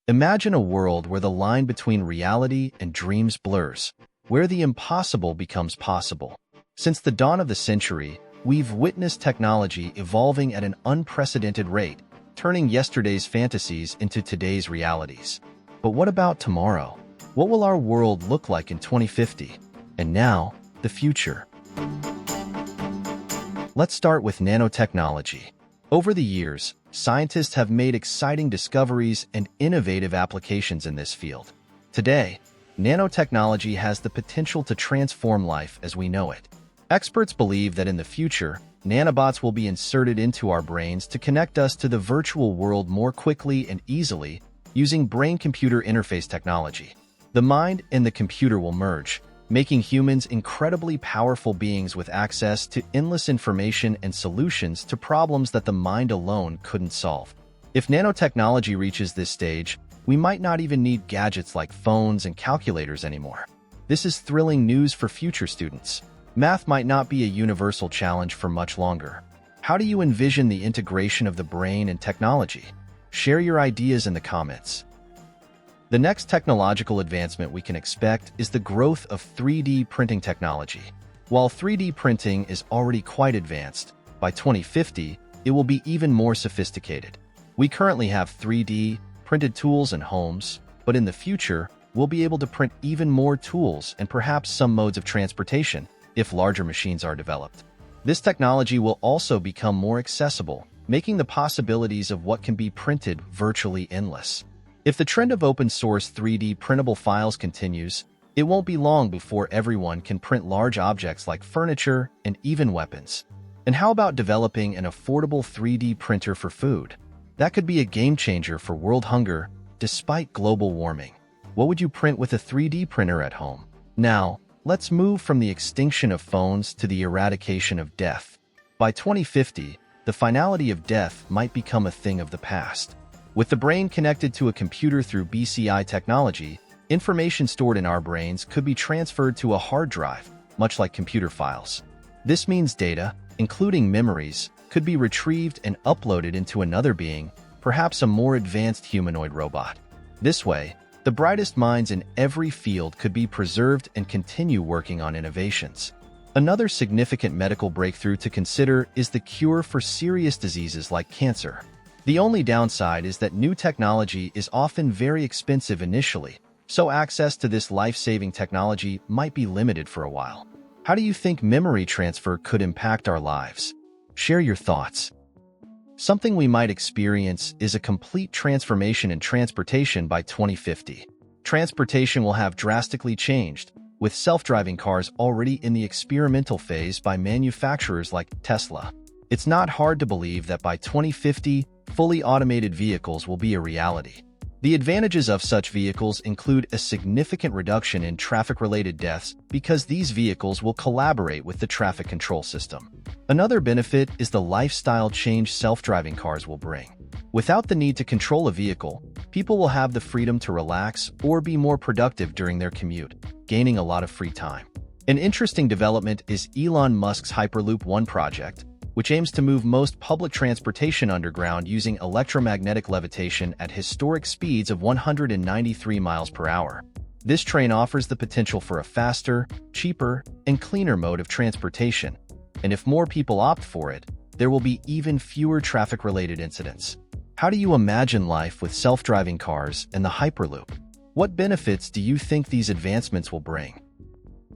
Imagine a world where the line between reality and dreams blurs, where the impossible becomes possible. Since the dawn of the century, we've witnessed technology evolving at an unprecedented rate, turning yesterday's fantasies into today's realities. But what about tomorrow? What will our world look like in 2050? And now, the future. Let's start with nanotechnology. Over the years, scientists have made exciting discoveries and innovative applications in this field. Today, nanotechnology has the potential to transform life as we know it. Experts believe that in the future, nanobots will be inserted into our brains to connect us to the virtual world more quickly and easily using brain-computer interface technology. The mind and the computer will merge, making humans incredibly powerful beings with access to endless information and solutions to problems that the mind alone couldn't solve. If nanotechnology reaches this stage, we might not even need gadgets like phones and calculators anymore. This is thrilling news for future students. Math might not be a universal challenge for much longer. How do you envision the integration of the brain and technology? Share your ideas in the comments. The next technological advancement we can expect is the growth of 3D printing technology. While 3D printing is already quite advanced, by 2050, it will be even more sophisticated. We currently have 3D printed tools in homes, but in the future, we'll be able to print even more tools and perhaps some modes of transportation if larger machines are developed. This technology will also become more accessible, making the possibilities of what can be printed virtually endless. If the trend of open-source 3D printable files continues, it won't be long before everyone can print large objects like furniture and even weapons. And how about developing an affordable 3D printer for food? That could be a game-changer for world hunger, despite global warming. What would you print with a 3D printer at home? Now, let's move from the extinction of phones to the eradication of death. By 2050, the finality of death might become a thing of the past. With the brain connected to a computer through BCI technology, information stored in our brains could be transferred to a hard drive, much like computer files. This means data, including memories, could be retrieved and uploaded into another being, perhaps a more advanced humanoid robot. This way, the brightest minds in every field could be preserved and continue working on innovations. Another significant medical breakthrough to consider is the cure for serious diseases like cancer. The only downside is that new technology is often very expensive initially, so access to this life-saving technology might be limited for a while. How do you think memory transfer could impact our lives? Share your thoughts. Something we might experience is a complete transformation in transportation by 2050. Transportation will have drastically changed, with self-driving cars already in the experimental phase by manufacturers like Tesla. It's not hard to believe that by 2050, fully automated vehicles will be a reality. The advantages of such vehicles include a significant reduction in traffic-related deaths because these vehicles will collaborate with the traffic control system. Another benefit is the lifestyle change self-driving cars will bring. Without the need to control a vehicle, people will have the freedom to relax or be more productive during their commute, gaining a lot of free time. An interesting development is Elon Musk's Hyperloop One project, which aims to move most public transportation underground using electromagnetic levitation at historic speeds of 193 miles per hour. This train offers the potential for a faster, cheaper, and cleaner mode of transportation, and if more people opt for it, there will be even fewer traffic-related incidents. How do you imagine life with self-driving cars and the Hyperloop? What benefits do you think these advancements will bring?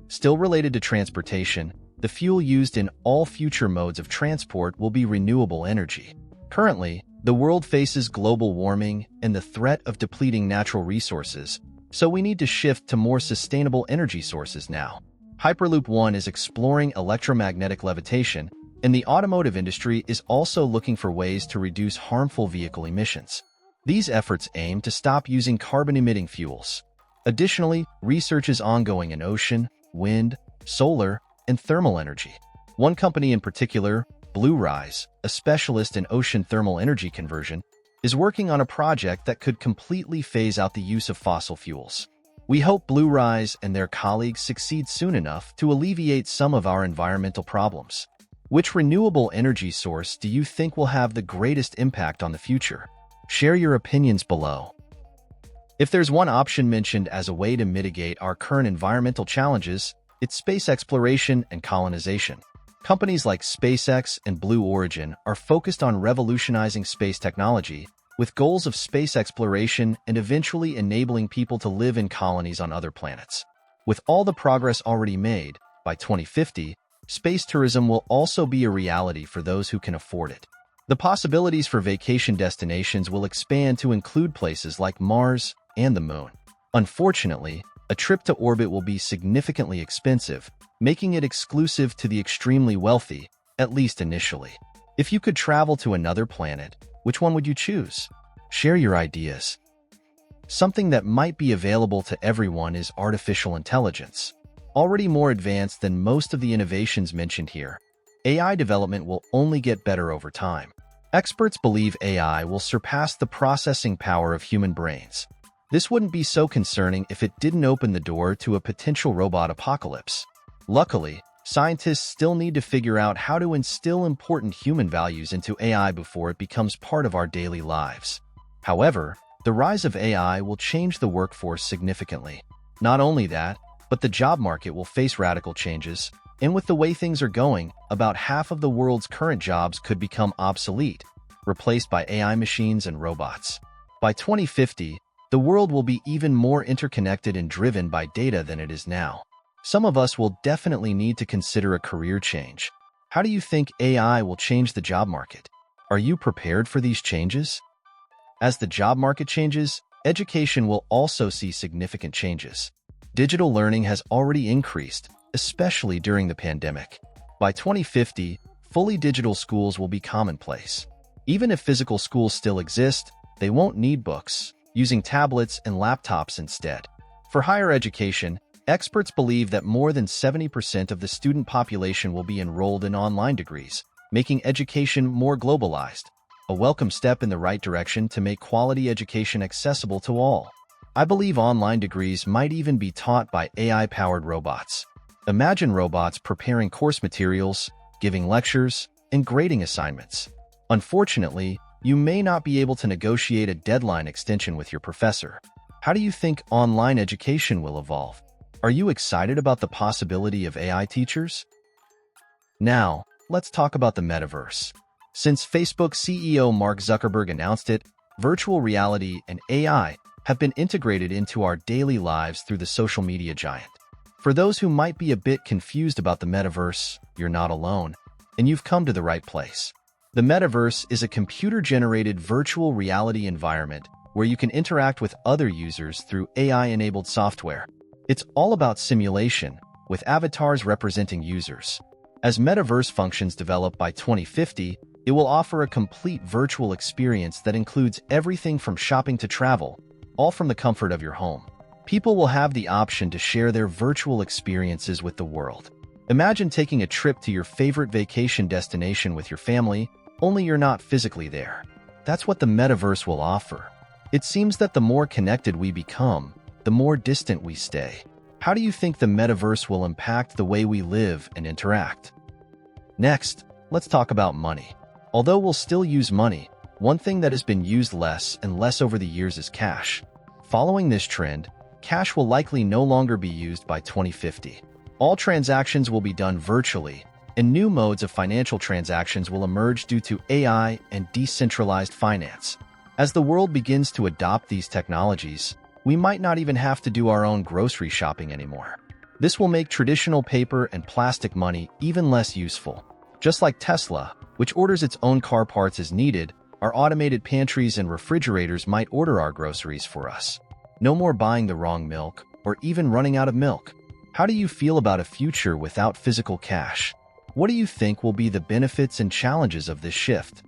Still related to transportation, the fuel used in all future modes of transport will be renewable energy. Currently, the world faces global warming and the threat of depleting natural resources, so we need to shift to more sustainable energy sources now. Hyperloop One is exploring electromagnetic levitation, and the automotive industry is also looking for ways to reduce harmful vehicle emissions. These efforts aim to stop using carbon-emitting fuels. Additionally, research is ongoing in ocean, wind, solar, and thermal energy. One company in particular, Blue Rise, a specialist in ocean thermal energy conversion, is working on a project that could completely phase out the use of fossil fuels. We hope Blue Rise and their colleagues succeed soon enough to alleviate some of our environmental problems. Which renewable energy source do you think will have the greatest impact on the future? Share your opinions below. If there's one option mentioned as a way to mitigate our current environmental challenges, it's space exploration and colonization. Companies like SpaceX and Blue Origin are focused on revolutionizing space technology, with goals of space exploration and eventually enabling people to live in colonies on other planets. With all the progress already made, by 2050, space tourism will also be a reality for those who can afford it. The possibilities for vacation destinations will expand to include places like Mars and the Moon. Unfortunately, a trip to orbit will be significantly expensive, making it exclusive to the extremely wealthy, at least initially. If you could travel to another planet, which one would you choose? Share your ideas. Something that might be available to everyone is artificial intelligence. Already more advanced than most of the innovations mentioned here, AI development will only get better over time. Experts believe AI will surpass the processing power of human brains. This wouldn't be so concerning if it didn't open the door to a potential robot apocalypse. Luckily, scientists still need to figure out how to instill important human values into AI before it becomes part of our daily lives. However, the rise of AI will change the workforce significantly. Not only that, but the job market will face radical changes, and with the way things are going, about half of the world's current jobs could become obsolete, replaced by AI machines and robots. By 2050, the world will be even more interconnected and driven by data than it is now. Some of us will definitely need to consider a career change. How do you think AI will change the job market? Are you prepared for these changes? As the job market changes, education will also see significant changes. Digital learning has already increased, especially during the pandemic. By 2050, fully digital schools will be commonplace. Even if physical schools still exist, they won't need books, using tablets and laptops instead. For higher education, experts believe that more than 70% of the student population will be enrolled in online degrees, making education more globalized, a welcome step in the right direction to make quality education accessible to all. I believe online degrees might even be taught by AI-powered robots. Imagine robots preparing course materials, giving lectures, and grading assignments. Unfortunately, you may not be able to negotiate a deadline extension with your professor. How do you think online education will evolve? Are you excited about the possibility of AI teachers? Now, let's talk about the metaverse. Since Facebook CEO Mark Zuckerberg announced it, virtual reality and AI have been integrated into our daily lives through the social media giant. For those who might be a bit confused about the metaverse, you're not alone, and you've come to the right place. The metaverse is a computer-generated virtual reality environment where you can interact with other users through AI-enabled software. It's all about simulation, with avatars representing users. As metaverse functions develop by 2050, it will offer a complete virtual experience that includes everything from shopping to travel, all from the comfort of your home. People will have the option to share their virtual experiences with the world. Imagine taking a trip to your favorite vacation destination with your family, only you're not physically there. That's what the metaverse will offer. It seems that the more connected we become, the more distant we stay. How do you think the metaverse will impact the way we live and interact? Next, let's talk about money. Although we'll still use money, one thing that has been used less and less over the years is cash. Following this trend, cash will likely no longer be used by 2050. All transactions will be done virtually, and new modes of financial transactions will emerge due to AI and decentralized finance. As the world begins to adopt these technologies, we might not even have to do our own grocery shopping anymore. This will make traditional paper and plastic money even less useful. Just like Tesla, which orders its own car parts as needed, our automated pantries and refrigerators might order our groceries for us. No more buying the wrong milk, or even running out of milk. How do you feel about a future without physical cash? What do you think will be the benefits and challenges of this shift?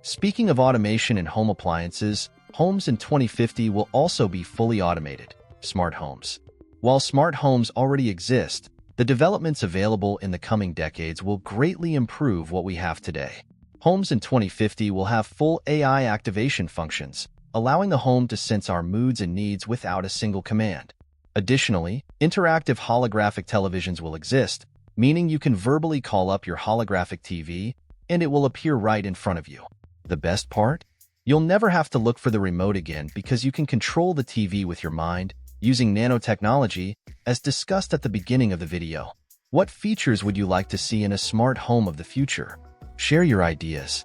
Speaking of automation in home appliances, homes in 2050 will also be fully automated, smart homes. While smart homes already exist, the developments available in the coming decades will greatly improve what we have today. Homes in 2050 will have full AI activation functions, allowing the home to sense our moods and needs without a single command. Additionally, interactive holographic televisions will exist, meaning you can verbally call up your holographic TV, and it will appear right in front of you. The best part? You'll never have to look for the remote again because you can control the TV with your mind using nanotechnology, as discussed at the beginning of the video. What features would you like to see in a smart home of the future? Share your ideas.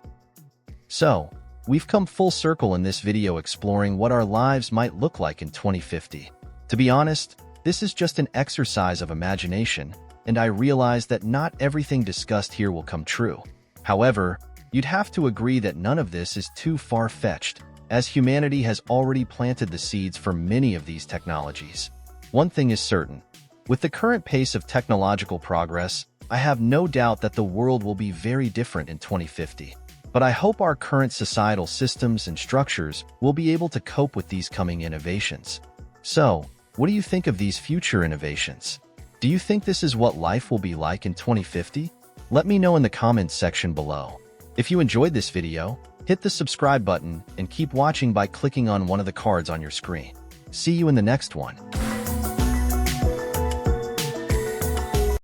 So, we've come full circle in this video exploring what our lives might look like in 2050. To be honest, this is just an exercise of imagination, and I realize that not everything discussed here will come true. However, you'd have to agree that none of this is too far-fetched, as humanity has already planted the seeds for many of these technologies. One thing is certain. With the current pace of technological progress, I have no doubt that the world will be very different in 2050. But I hope our current societal systems and structures will be able to cope with these coming innovations. So, what do you think of these future innovations? Do you think this is what life will be like in 2050? Let me know in the comments section below. If you enjoyed this video, hit the subscribe button and keep watching by clicking on one of the cards on your screen. See you in the next one.